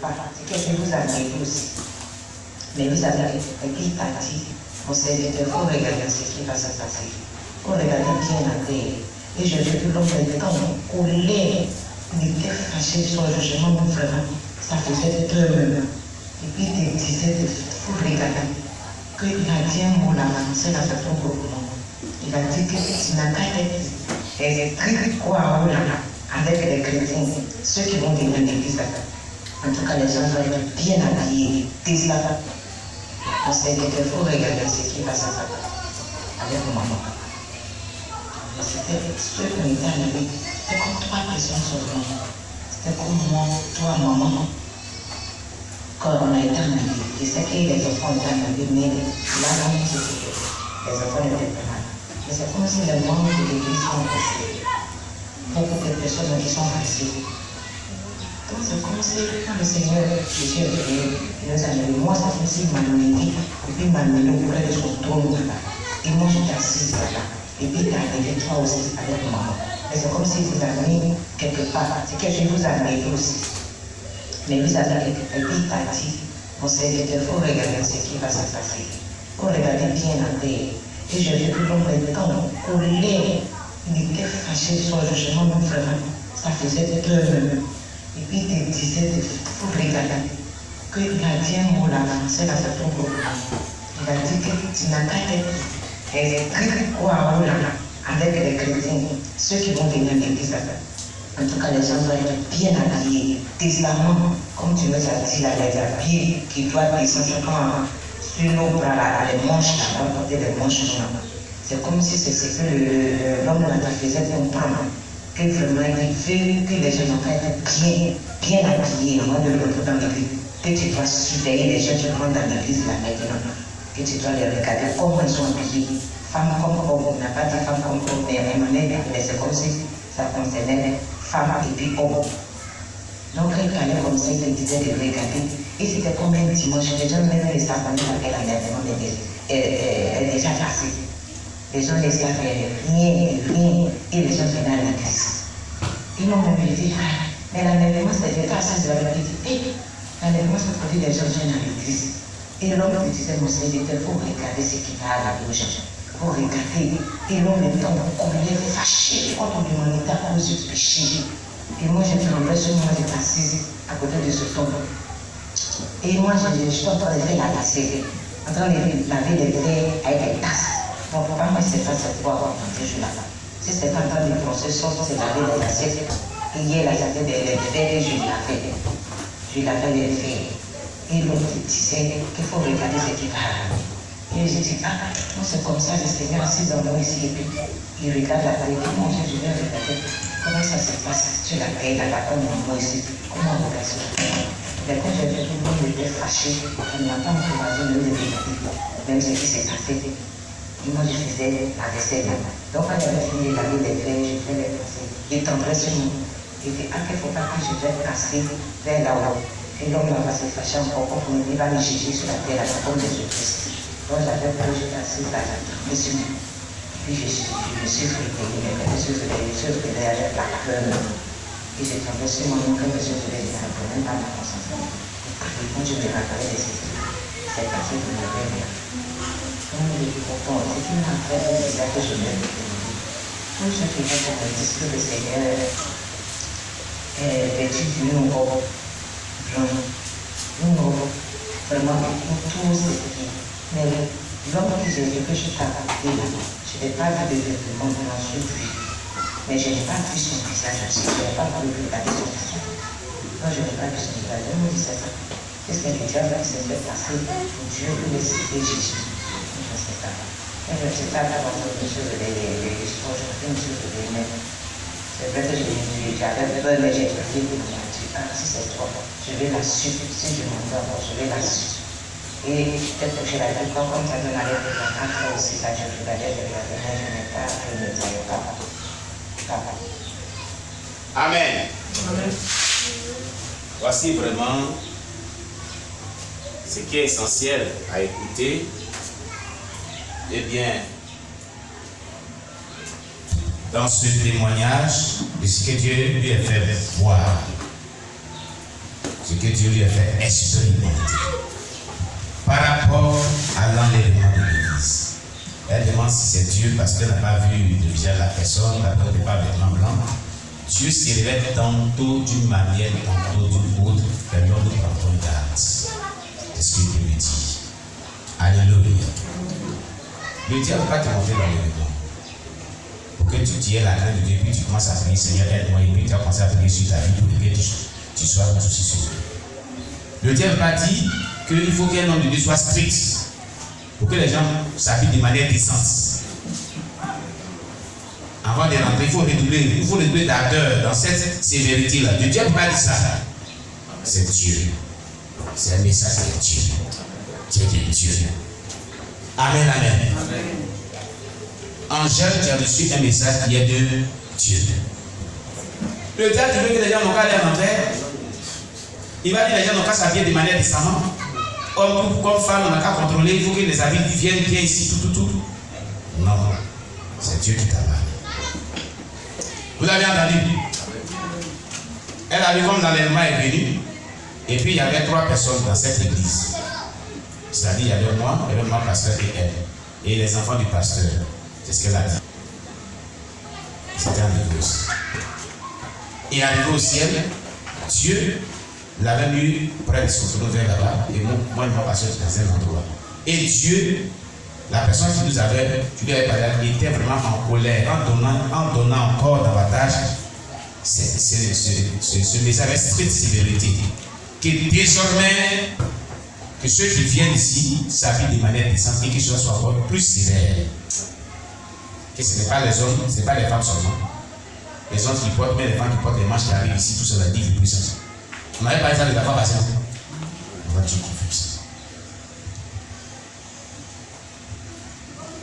pas, c'est que vous avez aussi. Mais vous avez un petit parti, mon serviteur, il faut regarder ce qui va se passer. Il faut regarder bien la terre. Et je veux que l'homme ait le temps collé, il était fâché sur le jugement, vraiment, ça faisait peur même. Et puis il disait, il faut regarder. Qu'il a dit un mot là, c'est la façon pour nous. Il a dit que tu n'as qu'à être très quoi avec les chrétiens, ceux qui vont venir à l'église. En tout cas, les gens vont être bien habillés, des là. On sait qu'il faut regarder ce qui va se passer avec maman. C'était ceux qui étaient à la vie. C'était comme 3 personnes sur le monde. C'était comme moi, toi, maman. Quand on a été en la vie, je sais que les enfants étaient en la vie, mais là, les enfants n'étaient pas là. Mais c'est comme si les membres de l'église sont passés. Beaucoup de personnes qui sont passées. Donc c'est comme si quand le Seigneur Jésus est venu, il nous a dit, moi c'est comme s'il m'a nourri, et puis il m'a mis auprès de son trône là. Et moi j'étais assise là. Et puis il est arrivé toi aussi avec maman. Mais c'est comme si vous avez mis quelque part. C'est que je vous ai arrivé aussi. Mais vous avez un petit parti. Mon serviteur, il faut regarder ce qui va se passer. Il faut regarder bien la terre. Et je veux que l'homme ait le temps collé. Il était fâché sur le jugement, même vraiment. Ça faisait peur même. Et puis il disait, il faut regarder. Qu'il a dit un mot là, c'est la façon pour nous. Il a dit que tu n'as qu'à être quoi avec les chrétiens, ceux qui vont venir à l'église. En tout cas, les gens doivent être bien habillés, décemment, comme tu nous as dit, les habits qui doivent descendre sur nos bras, les manches, là, porter les manches. C'est comme si c'est que l'homme là faisait comprendre que vraiment il veut que les gens doivent être bien habillés avant de rentrer dans l'église. Que tu dois surveiller les gens qui rentrent dans l'église là maintenant. Que tu dois les regarder comment ils sont habillés. Femmes comme homme, on n'a pas dit femmes comme homme, mais c'est comme si ça concernait femmes et puis hommes. Donc, elle allait comme ça, il disait de regarder. Et c'était comme un dimanche, les gens même les savent pas qu'elle allait vraiment elle est déjà passée. Les gens ne savent rien, et les gens venaient à la crise. Ils m'ont même dit, mais l'enlèvement, c'était pas ça, je l'avais dit, l'enlèvement, c'est pour dire les gens viennent à l'église. Et l'homme me disait, mon Seigneur, il faut regarder ce qui va à la bouche. Il faut regarder. Et l'homme est tombé comme il est fâché contre l'humanité à cause du péché. Et moi, j'ai tremblé sur moi, j'étais assise à côté de ce tombeau. Et moi, je suis en train de faire la série, en train de laver les verres avec des tasses. Mon papa, moi, c'est pas cette fois avant de jouer là-bas. Si c'est pas en train de penser, c'est laver les assiettes. Et hier, là, j'avais des verres et je lavais. Je lavais les verres. Et l'autre disait qu'il faut regarder ce qui va arriver. Et j'ai dit, non, c'est comme ça, le Seigneur assis dans moi ici, et puis il regarde la terre, et puis moi, je vais regarder comment ça se passe sur la terre, là, comme moi ici, comment on regarde sur la terre. Mais quand j'ai vu tout le monde était fâché, on n'a pas encouragé de regarder, même ce qui s'est passé. Et moi, je faisais la vaisselle. Donc, quand j'avais fini de laver les verres, je faisais les vaisselles. Il tomberait sur moi. Il dit, qu'il ne faut pas que je vais passer vers là-haut. Et l'homme va se fâcher encore pour me dire, va me juger sur la terre, comme Jésus-Christ. Donc j'avais peur, j'étais assise là, monsieur. Puis je me suis frité, je me suis frité avec la peur. Et j'ai tombé sur mon nom, que je voulais dire, même pas ma concentration. Et quand je me rappelais de c'est passé pour me faire. Donc je dis, pourtant, c'est une affaire, c'est ça que je me dis. Donc je fais pour me dire que le Seigneur est vêtu d'une robe jaune, une robe vraiment pour tout ce qui. Mais l'homme que j'ai vu que je t'ai appelé là, je n'ai pas vu de vêtements dans ce but. Mais je n'ai pas vu son visage aussi, je n'ai pas pu regarder son visage. Non, je n'ai pas vu son visage. Je me disais ça. Qu'est-ce que le diable s'est fait passer pour Dieu pour laisser Jésus? Je ne sais pas. Et je ne sais pas comment je suis les histoires, je fais une chose de même. C'est vrai que j'avais peur, mais j'ai prié pour moi. Je dis, si c'est toi, je vais la suivre. Si je m'en vais, je vais la suivre. Et peut-être que je l'ai fait comme ça, je n'allais pas faire aussi ça, je regardais, je n'ai pas, je ne disais pas. Amen. Amen. Voici vraiment ce qui est essentiel à écouter. Eh bien, dans ce témoignage de ce que Dieu lui a fait voir. ce que Dieu lui a fait expérimenter. Par rapport à l'enlèvement de l'Église. Elle demande si c'est Dieu parce qu'elle n'a pas vu déjà la personne, la personne n'est pas vêtement blanc. Dieu se révèle tantôt d'une manière, tantôt d'une autre, mais nous prendrons garde. C'est ce que Dieu lui dit. Alléluia. Le diable ne va pas te montrer l'enlèvement. Pour que tu tiennes la main de Dieu, puis tu commences à prier, Seigneur, aide-moi, et puis tu vas commencer à prier sur ta vie pour que tu sois aussi sur Dieu. Le diable n'a pas dit qu'il faut qu'un homme de Dieu soit strict pour que les gens s'habillent de manière décente. Avant de rentrer, il faut redoubler d'ardeur dans cette sévérité-là. Le diable n'a pas dit ça. C'est Dieu. C'est un message de Dieu. Dieu est Dieu. Amen, amen. Amen. Angèle, tu as reçu un message qui est de Dieu. Le diable veut que les gens n'ont qu'à aller en enfer. Il va dire que les gens n'ont qu'à s'habiller de manière décente. Homme comme femme, on n'a qu'à contrôler. Il faut que les habits viennent bien ici, tout. Non, c'est Dieu qui t'a parlé. Vous avez entendu? Elle a vu comme l'enlèvement est venu. Et puis il y avait 3 personnes dans cette église. C'est-à-dire, il y avait moi, pasteur et elle. Et les enfants du pasteur. C'est ce qu'elle a dit. C'était un divorce. Et arrivé au ciel, Dieu l'avait mis près de son trône vers là-bas. Et moi, je pasteur dans un endroit. Et Dieu, la personne qui lui avait parlé, était vraiment en colère, en donnant encore davantage ce message avec stricte sévérité. Que désormais, que ceux qui viennent ici s'habillent de manière décente et qu'ils soient encore plus sévères. Que ce n'est pas les hommes, ce n'est pas les femmes seulement. Les hommes qui portent, mais les femmes qui portent les manches qui arrivent ici, tout ça, la dit de puissance. On n'avait pas ça de la fois passée. On va dire qu'il fait ça.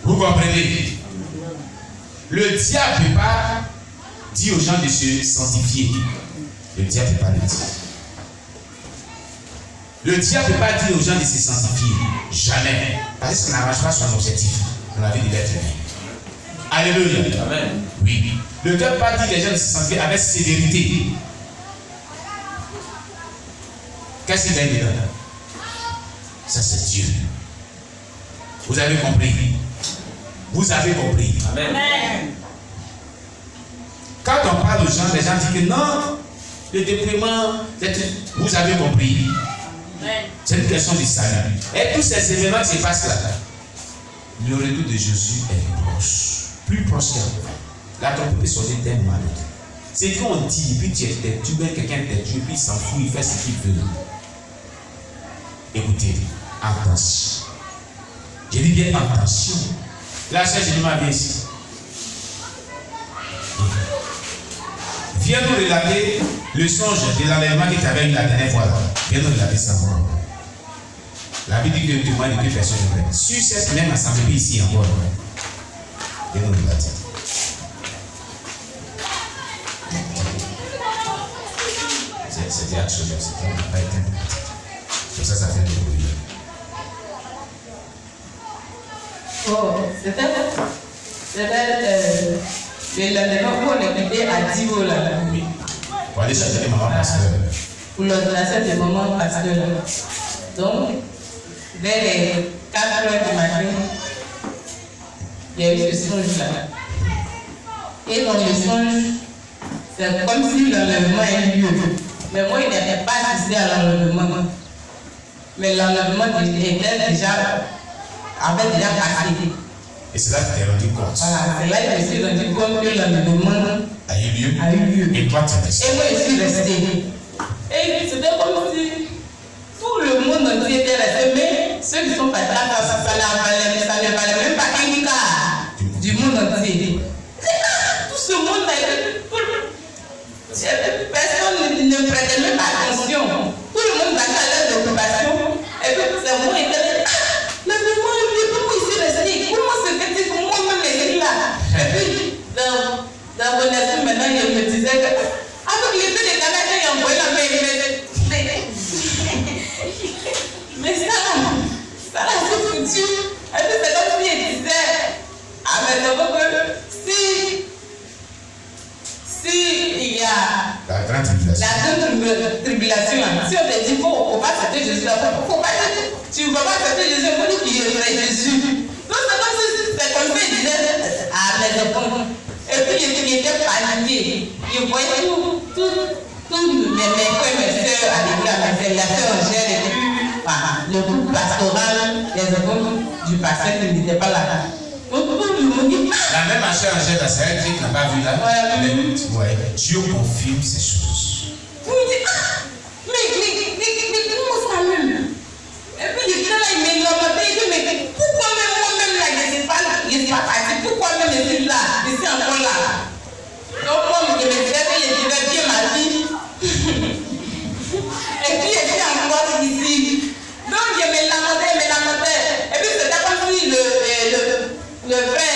Vous comprenez? Le diable ne peut pas dire aux gens de se sanctifier. Le diable ne peut pas le dire. Le diable ne peut pas dire aux gens de se sanctifier. Jamais. Parce que ça n'arrange pas son objectif dans la vie de l'être humain. Alléluia. Amen. Oui. Le diable ne peut pas dire aux gens de se sanctifier avec sévérité. Qu'est-ce qu'il a dit là? Ça, c'est Dieu. Vous avez compris? Vous avez compris? Amen. Quand on parle aux gens, les gens disent que non, le déploiement, vous avez compris? C'est une question de salut. Et tous ces événements qui se passent là, le retour de Jésus est proche. Plus proche qu'avant. La trompe peut sonner d'un moment à l'autre. C'est qu'on dit, puis tu mets quelqu'un de Dieu, puis il s'en fout, il fait ce qu'il veut. Écoutez, attention. Je dis bien attention. La sœur, je dis ma bien ici. Viens nous relater le songe de l'enlèvement que tu avais eu la dernière fois. Viens nous relater ça. La Bible dit que tu témoignes de 2 personnes. Sur cette même assemblée ici encore. Viens nous relater. C'était absolument, c'était pas été pratique. Pour ça, ça fait du bruit. Oh, c'était l'enlèvement où on est quitté à Divo là. Oui. Pour aller chercher les mamans pasteur. Pour l'ordonnation des mamans pasteur là. Donc, vers les 4 heures du matin, il y a eu ce songe là. Et dans le songe, c'est comme si l'enlèvement est lieu. Mais moi, il n'était pas assisté à l'enlèvement. Mais l'enlèvement était déjà, avait déjà passé. Et c'est là que tu t'es rendu compte. Voilà, c'est là que je suis rendu compte que l'enlèvement a eu lieu. Et toi, tu es resté. Et moi, je suis resté. Et c'était comme si tout le monde entier était resté. Mais ceux qui sont partis là, ça ne valait même pas un quart du monde entier. Tout ce monde personne ne prêtait même pas attention. Tout le monde battait à leur occupation. Et puis, c'est moi qui était mais moi, pourquoi il s'est resté? Comment se fait-il que moi-même les là? Et puis, dans mon esprit, maintenant, il me disait que avec l'effet des Canadiens, il a envoyé la main. Mais ça là, c'est foutu. Et puis, c'est comme si il disait, ah, mais c'est vrai que si il y a la grande tribulation, si on te voyais tous mes frères et mes soeurs à l'église, la sœur Angèle et puis le groupe pastoral, les enfants du pasteur qui n'étaient pas là. La même Angèle, c'est elle qui n'a pas vu là. Ouais, Dieu confirme ces choses. Vous me dites, mais comment ça même? Et puis il m'a dit, mais pourquoi même moi-même là, je ne suis pas parti, pourquoi même je suis là, je suis encore là? Donc moi, je me disais que je devais bien ma vie. Et puis je suis encore ici. Donc je me lamentais. Et puis c'était comme si le frère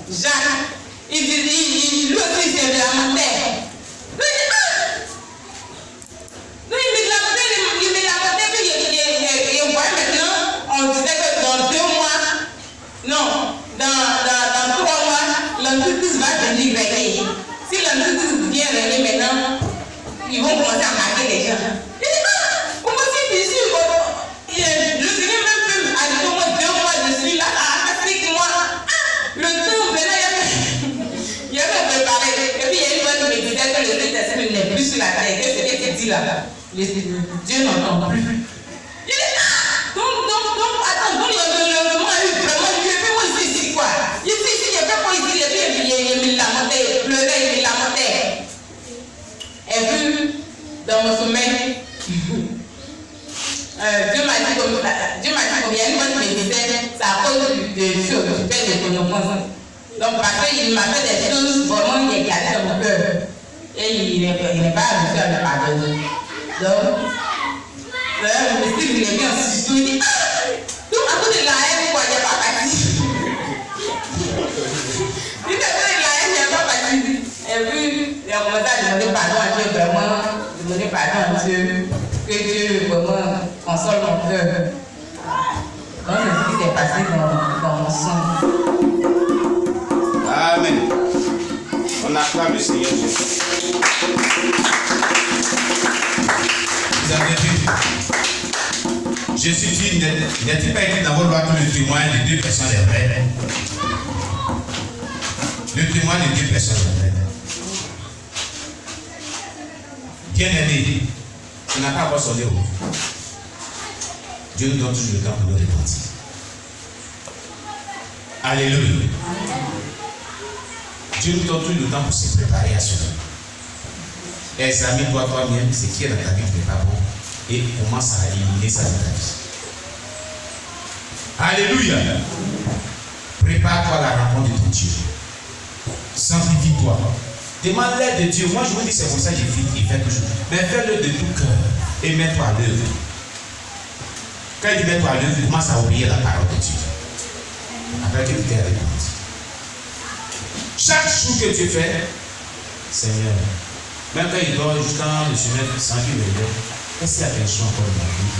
Jacques, il lui aussi se lamentait. Donc il me lamentait, puis je voyais maintenant, on disait que dans 2 mois, non, dans 3 mois, l'entreprise va venir régler. Si l'entreprise vient régler maintenant, ils vont commencer à marquer les gens. Je dis, comment c'est possible? Le Seigneur même a dit que moi, 2 mois, je suis là, à 5 mois. Le temps, maintenant, il y a préparé. Et puis, il y a une fois qui me disait que le Saint-Esprit n'est plus sur la terre. Qu'est-ce que tu dis là? Dieu n'entend plus. Il dit, donc, attends, donc le moment a eu vraiment lieu. Et puis, moi, ici, quoi? Ici, il n'y a pas quoi ici. Et puis, il me lamentait, il pleurait, il me lamentait. Et puis, dans mon sommeil, Dieu m'a dit combien il y a une fois qui me disait, c'est à cause de choses, du fait de connaissance. Donc, parce qu'il m'a fait des choses, vraiment, il est gardé dans mon cœur. Et il n'est pas habitué à me pardonner. Donc, le style, il est mis en suspens, il dit, tout à cause de la haine, quoi, il n'y a pas parti. Il dit, à cause de la haine, il n'y a pas parti. Et puis, il a commencé à demander pardon à Dieu, vraiment, demander pardon à Dieu, que Dieu, vraiment, console mon cœur. Donc, c'est ce qui s'est passé dans mon son. Amen. On acclame le Seigneur Jésus. Vous avez vu, Jésus dit, n'est-il pas écrit dans vos lois que le témoin de 2 personnes est vrai? Le témoin de 2 personnes est vrai. Bien aimé, tu n'as pas encore sonné au bout. Dieu nous donne toujours le temps pour nous repentir. Alléluia. Dieu nous donne toujours le temps pour se préparer à cela. Examine-toi toi-même ce qui est dans ta vie qui n'est pas bon et commence à éliminer ça de ta vie. Alléluia. Prépare-toi à la rencontre de ton Dieu. Sanctifie-toi. Demande l'aide de Dieu. Moi je vous dis c'est comme ça que il fait toujours. Mais fais-le de tout cœur et mets-toi à l'œuvre. Quand il dit mets-toi à l'œuvre, commence à oublier la parole de Dieu. Après que tu t'es répondu. Chaque jour que tu fais, Seigneur, même quand il dort jusqu'à le sommeil sans qu'il me lève, est-ce qu'il y a quelque chose encore dans ma vie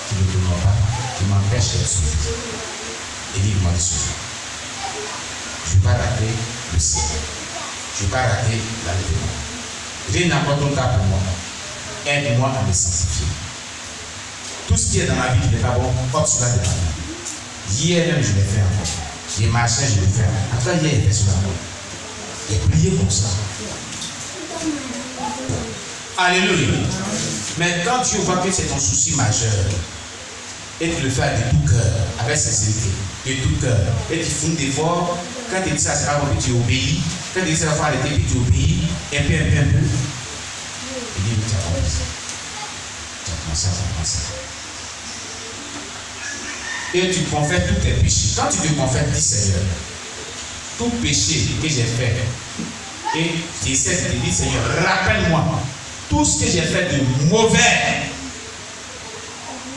qui ne me donne pas, qui m'empêche d'être sauvé? Et dis-moi de sauver. Je ne vais pas rater le ciel. Je ne vais pas rater l'enlèvement. J'ai n'importe quel cas pour moi. Aide-moi à me sanctifier. Tout ce qui est dans ma vie qui n'est pas bon, porte cela de ma vie. Hier même, je l'ai fait encore. J'ai marché, je l'ai fait encore. Après, hier, il fait cela encore. Et priez comme ça. Alléluia. Mais quand tu vois que c'est ton souci majeur, et tu le fais de tout cœur, avec sincérité, de tout cœur, et tu fous d'efforts, quand tu dis ça, c'est pas bon, puis tu obéis. Quand tu dis ça, il faut arrêter, puis tu obéis, un peu. Et dis, tu as commencé. Tu as commencé. Et tu confesses tous tes péchés. Quand tu te confesses, dis Seigneur, tout péché que j'ai fait, et tu essaies de te dire Seigneur, rappelle-moi tout ce que j'ai fait de mauvais.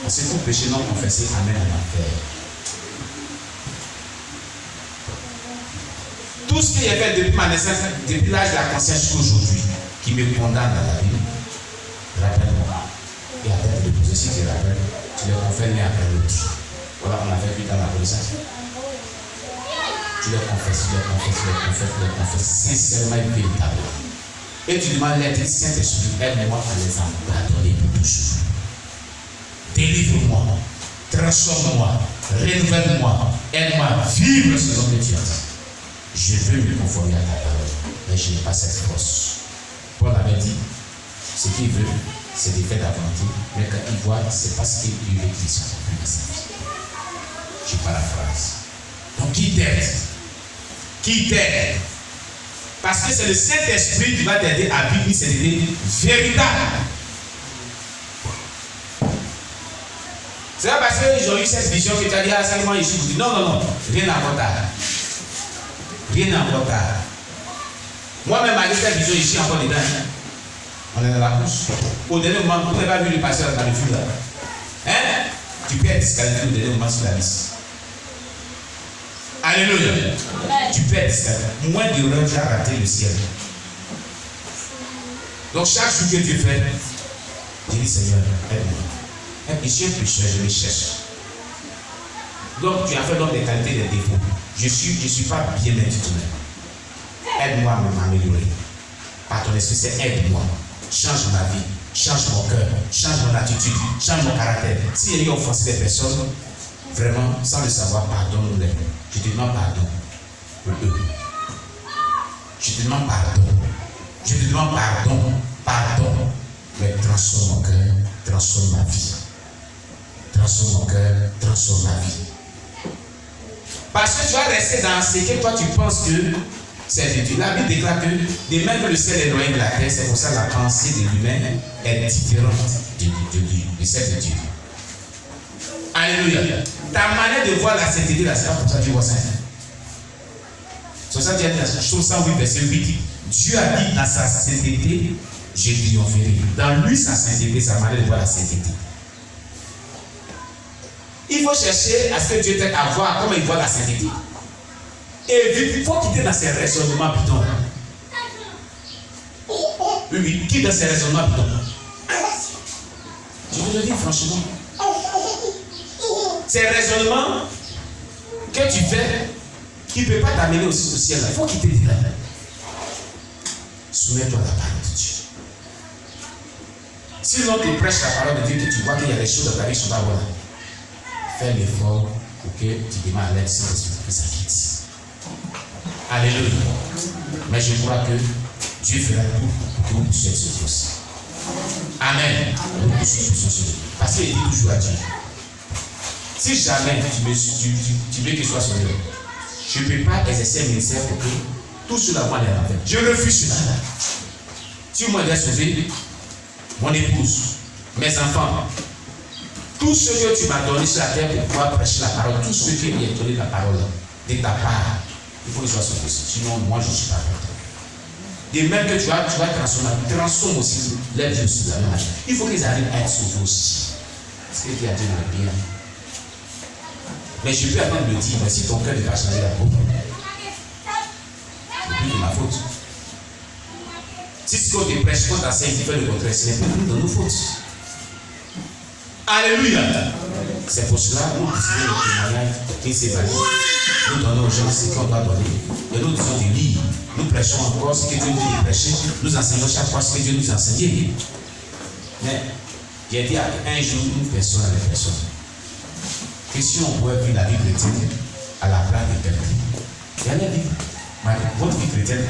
Parce que tout péché non confessé amène à l'enfer. Tout ce que j'ai fait depuis ma naissance, depuis l'âge de la conscience jusqu'à aujourd'hui, qui me condamne dans la vie, rappelle-moi. Et après de déposer, si tu rappelles, tu les confesses l'un après l'autre. Voilà, on a fait 8 ans d'adolescence. Tu les confesses, sincèrement et véritablement. Et tu demandes l'aide du Saint-Esprit, aide-moi à les abandonner pour toujours. Délivre-moi, transforme-moi, renouvelle-moi, aide-moi à vivre ce que tu as dit. Je veux me conformer à ta parole. mais je n'ai pas cette force. Paul avait dit, ce qu'il veut, c'est de faire la volonté, mais quand il voit, c'est parce qu'il lui est Christ. Je paraphrase. Donc, qui t'aide? Qui t'aide? Parce que c'est le Saint-Esprit qui va t'aider à vivre cette idée véritable. C'est pas parce qu'ils ont eu cette vision que tu as dit, ah, c'est moi ici. Non, non, non, rien n'a encore tard. Rien n'a encore tard. Moi-même, avec cette vision ici, encore dedans. On est dans la course. Au dernier moment, vous n'avez pas vu le pasteur dans le fil là. Hein? Tu peux être disqualifié au dernier moment sur la liste. Alléluia. Tu peux être disqualifié. Moins d'erreurs, tu as raté le ciel. Donc, chaque jour que tu fais, je dis Seigneur, aide-moi. Je suis un pécheur, je me cherche. Donc, tu as fait donc des qualités et des défauts. Je suis pas bien du tout. Aide-moi à m'améliorer. Par ton esprit, c'est aide-moi. Change ma vie, change mon cœur, change mon attitude, change mon caractère. Si il y a offensé des personnes, vraiment, sans le savoir, pardonne-les. Je te demande pardon pour eux. Je te demande pardon. Je te demande pardon. Pardon. Mais transforme mon cœur, transforme ma vie. Transforme mon cœur, transforme ma vie. Parce que tu vas rester dans ce que toi tu penses que c'est de Dieu. La Bible déclare que de même que le ciel est loin de la terre, c'est pour ça que la pensée de l'humain est différente de celle de Dieu. Alléluia. Ta manière de voir la sainteté, c'est pas comme ça que tu vois ça. C'est ça que tu as dit dans Psaume 108, verset 8. Dieu a dit dans sa sainteté, je triompherai. Dans lui, sa sainteté, sa manière de voir la sainteté. Il faut chercher à ce que Dieu t'aide à voir comment il voit la sainteté. Et il faut quitter dans ces raisonnements bidons. Oui, oui, quitte dans ces raisonnements bidons. Je vous le dis franchement. Ces raisonnements que tu fais qui ne peuvent pas t'amener aussi au ciel, il faut quitter les là. Soumets-toi à la parole de Dieu. Si l'on te prêche la parole de Dieu, que tu vois qu'il y a des choses dans ta vie qui sont pas bonnes, fais l'effort pour que tu demandes à l'aide Saint-Esprit que ça quitte. Alléluia. Mais je crois que Dieu fera tout pour que vous puissiez être sauver aussi. Amen. Parce qu'il dit toujours à Dieu. Si jamais tu veux qu'il soit sauvé, je ne peux pas exercer un ministère pour que tout cela va aller en fait. Je refuse cela. Si moi j'ai sauvé mon épouse, mes enfants, tout ce que tu m'as donné sur la terre pour pouvoir prêcher la parole, tout ce qui est donné la parole de ta part, il faut que je sois sauvé. Sinon, moi je ne suis pas content. Et même que tu vas transforme aussi les vies aussi de la même manière. Il faut qu'ils arrivent à être sauvés aussi. Parce que Dieu a dit dans le bien. Mais je peux attendre de le dire, mais si ton cœur ne va pas changer la peau, c'est plus de ma faute. Si ce qu'on te prêche, qu'on t'enseigne, tu fais le contraire, ce n'est plus de nos fautes. Alléluia. C'est pour cela que nous disons le témoignage qui s'évalue. Nous donnons aux gens ce qu'on doit donner. Et nous disons de lire. Nous prêchons encore ce que Dieu nous dit de prêcher. Nous enseignons chaque fois ce que Dieu nous enseigne. Mais j'ai dit à un jour une personne à la personne que si on pouvait vivre la vie chrétienne à la place de quelqu'un, il allait vivre votre vie chrétienne